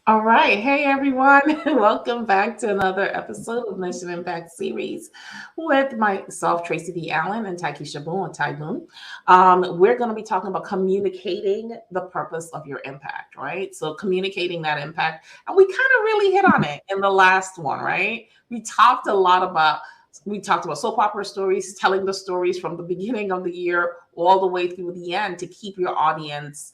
All right. Hey, everyone. Welcome back to another episode of Mission Impact Series with myself, Tracy D. Allen, and Taiki Shaboon or Tai Boon. We're going to be talking about communicating the purpose of your impact, right? So, communicating that impact. And we kind of really hit on it in the last one, right? We talked about soap opera stories, telling the stories from the beginning of the year all the way through the end to keep your audience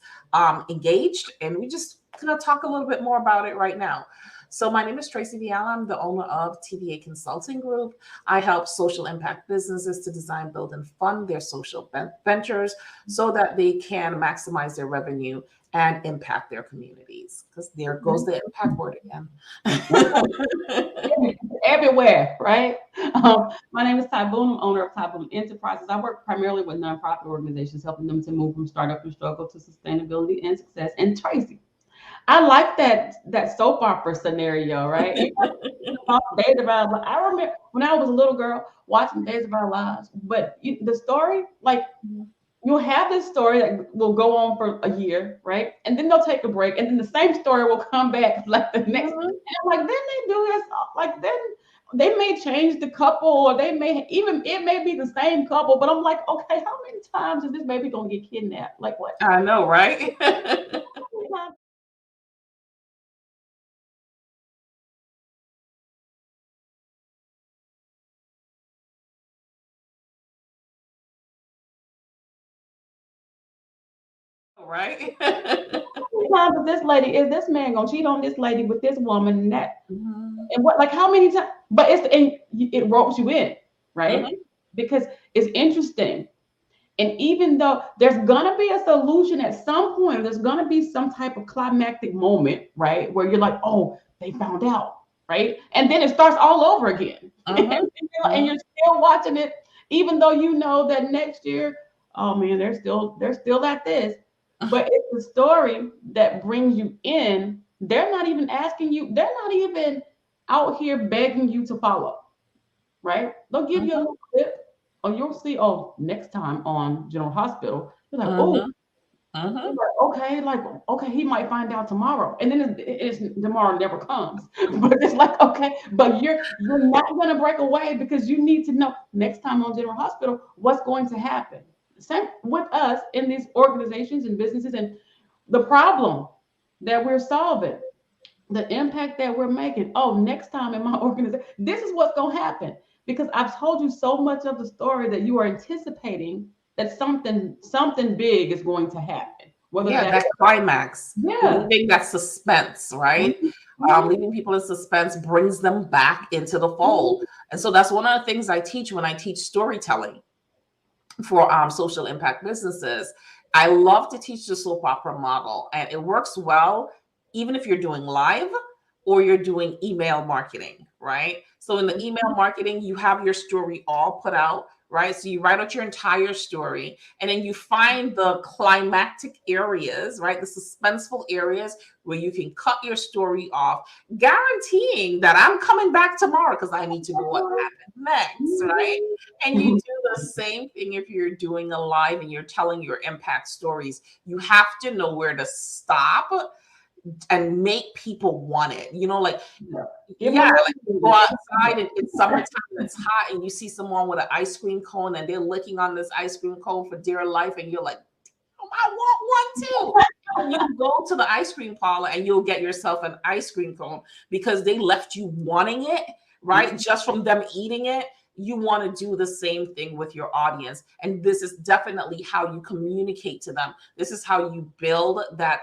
engaged. And we just going to talk a little bit more about it right now. So my name is Tracy Viala. I'm the owner of TVA Consulting Group. I help social impact businesses to design, build, and fund their social ventures so that they can maximize their revenue and impact their communities. Because there goes the impact word again. Everywhere, right? My name is Ty Boone. I'm owner of Ty Boone Enterprises. I work primarily with nonprofit organizations, helping them to move from startup and struggle to sustainability and success. And Tracy, I like that soap opera scenario, right? Days of Our Lives. I remember when I was a little girl watching Days of Our Lives, but the story, like you'll have this story that will go on for a year, right? And then they'll take a break, and then the same story will come back like the next. And I'm like, then they do this, like then they may change the couple, or they may even it may be the same couple, but I'm like, okay, how many times is this baby gonna get kidnapped? Like what? I know, right? Right? Times is this man gonna cheat on this lady with this woman and that and what, like how many times? But it ropes you in, right? Because it's interesting. And even though there's gonna be a solution at some point, there's gonna be some type of climactic moment, right? Where you're like, oh, they found out, right? And then it starts all over again. And you're still watching it, even though you know that next year, oh man, they're still at this. But it's the story that brings you in. They're not even asking you, they're not even out here begging you to follow, right? They'll give you a little clip, or you'll see, oh, next time on General Hospital, you're like, oh, okay, like, okay, he might find out tomorrow. And then it's tomorrow never comes. But it's like, okay, but you're not gonna break away because you need to know next time on General Hospital what's going to happen. Same with us in these organizations and businesses and the problem that we're solving, the impact that we're making. Oh, next time in my organization, this is what's going to happen because I've told you so much of the story that you are anticipating that something big is going to happen. Whether that climax, yeah, leaving that suspense, right? Leaving people in suspense brings them back into the fold. And so that's one of the things I teach when I teach storytelling for social impact businesses. I love to teach the soap opera model, and it works well even if you're doing live or you're doing email marketing, right? So in the email marketing, you have your story all put out, right? So you write out your entire story, and then you find the climactic areas, right? The suspenseful areas where you can cut your story off, guaranteeing that I'm coming back tomorrow because I need to know what happened next, right? And you do the same thing if you're doing a live and you're telling your impact stories. You have to know where to stop and make people want it. You know, like like you go outside and it's summertime and it's hot and you see someone with an ice cream cone and they're licking on this ice cream cone for dear life and you're like, oh, I want one too. And you go to the ice cream parlor and you'll get yourself an ice cream cone because they left you wanting it, right? Just from them eating it. You want to do the same thing with your audience. And this is definitely how you communicate to them. This is how you build that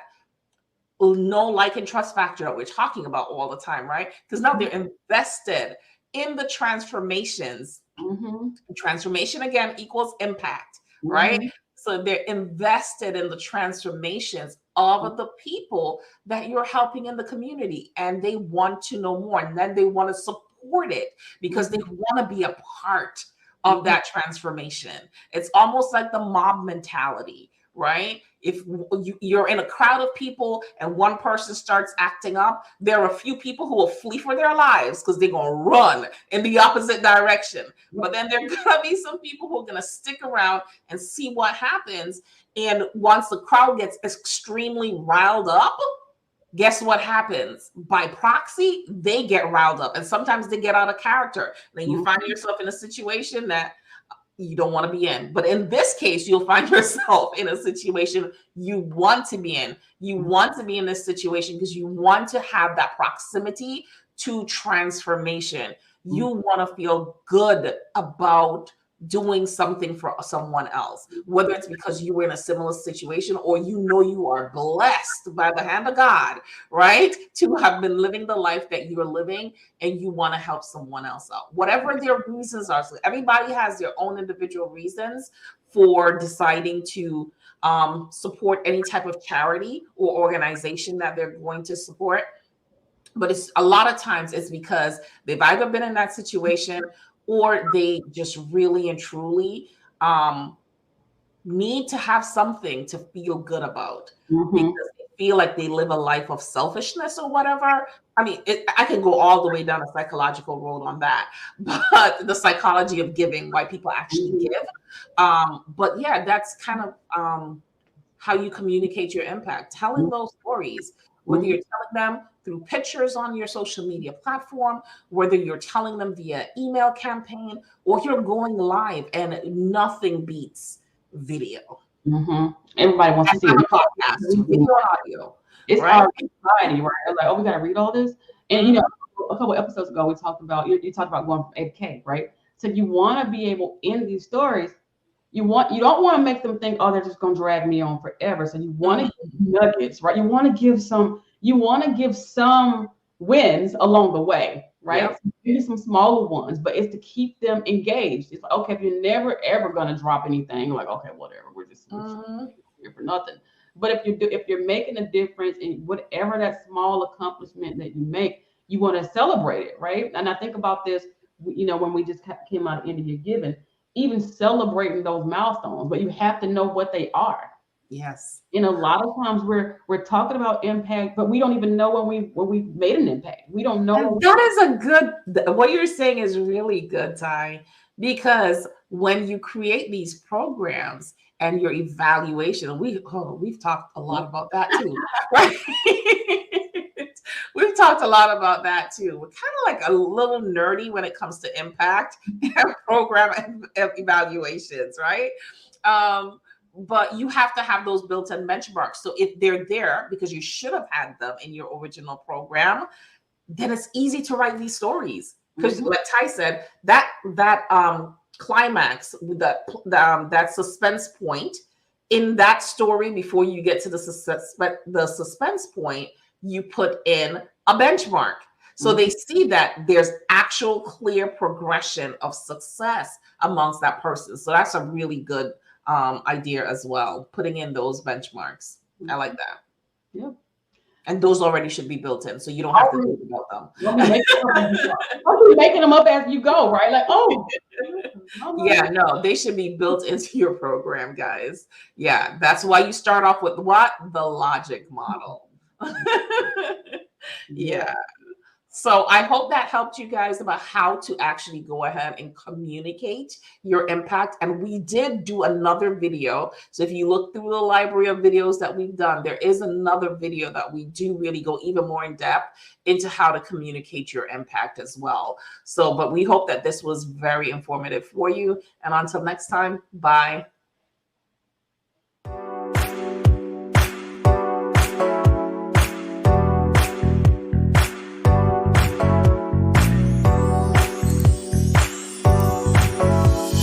know, like, and trust factor that we're talking about all the time, right? Because now they're invested in the transformations. Transformation again equals impact, right? So they're invested in the transformations of the people that you're helping in the community, and they want to know more, and then they want to support it because they want to be a part of that transformation. It's almost like the mob mentality, right? If you're in a crowd of people and one person starts acting up, there are a few people who will flee for their lives because they're going to run in the opposite direction. But then there are going to be some people who are going to stick around and see what happens. And once the crowd gets extremely riled up, guess what happens? By proxy, they get riled up, and sometimes they get out of character. Then you find yourself in a situation that you don't want to be in. But in this case, you'll find yourself in a situation you want to be in. You want to be in this situation because you want to have that proximity to transformation. You want to feel good about doing something for someone else, whether it's because you were in a similar situation or you know you are blessed by the hand of God, right? To have been living the life that you're living and you want to help someone else out. Whatever their reasons are. So everybody has their own individual reasons for deciding to support any type of charity or organization that they're going to support. But it's a lot of times it's because they've either been in that situation or they just really and truly need to have something to feel good about because they feel like they live a life of selfishness or whatever. I mean, I can go all the way down a psychological road on that, but the psychology of giving, why people actually give. But yeah, that's kind of how you communicate your impact, telling those stories, whether you're telling them through pictures on your social media platform, whether you're telling them via email campaign, or you're going live, and nothing beats video. Everybody wants to see it. Podcast, video, audio. It's our anxiety, right? Like, oh, we got to read all this. And you know, a couple episodes ago, we talked about you talked about going from 8K, right? So you want to be able in these stories. You don't want to make them think, oh, they're just going to drag me on forever. So you want to give nuggets, right? You want to give some wins along the way, right? Yep. So maybe some smaller ones, but it's to keep them engaged. It's like, okay, if you're never ever going to drop anything, like, okay, whatever, we're just here for nothing. But if you're making a difference in whatever that small accomplishment that you make, you want to celebrate it, right? And I think about this, you know, when we just came out of End of Year Giving, even celebrating those milestones, but you have to know what they are. Yes. And a lot of times we're talking about impact, but we don't even know when we made an impact. We don't know. And that is a good, what you're saying is really good, Ty, because when you create these programs and your evaluation, we've talked a lot about that too, right? We've talked a lot about that too. We're kind of like a little nerdy when it comes to impact and program evaluations, right? But you have to have those built-in benchmarks. So if they're there because you should have had them in your original program, then it's easy to write these stories. Because like Ty said, that climax, that suspense point in that story before you get to the suspense point, you put in a benchmark. So they see that there's actual clear progression of success amongst that person. So that's a really good idea as well, putting in those benchmarks. I like that. Yeah. And those already should be built in, so you don't have to think about them. You're making them up as you go, right? Like, oh. Yeah, no, they should be built into your program, guys. Yeah, that's why you start off with what? The logic model. Yeah. So I hope that helped you guys about how to actually go ahead and communicate your impact. And we did do another video. So if you look through the library of videos that we've done, there is another video that we do really go even more in depth into how to communicate your impact as well. So, but we hope that this was very informative for you. And until next time, bye.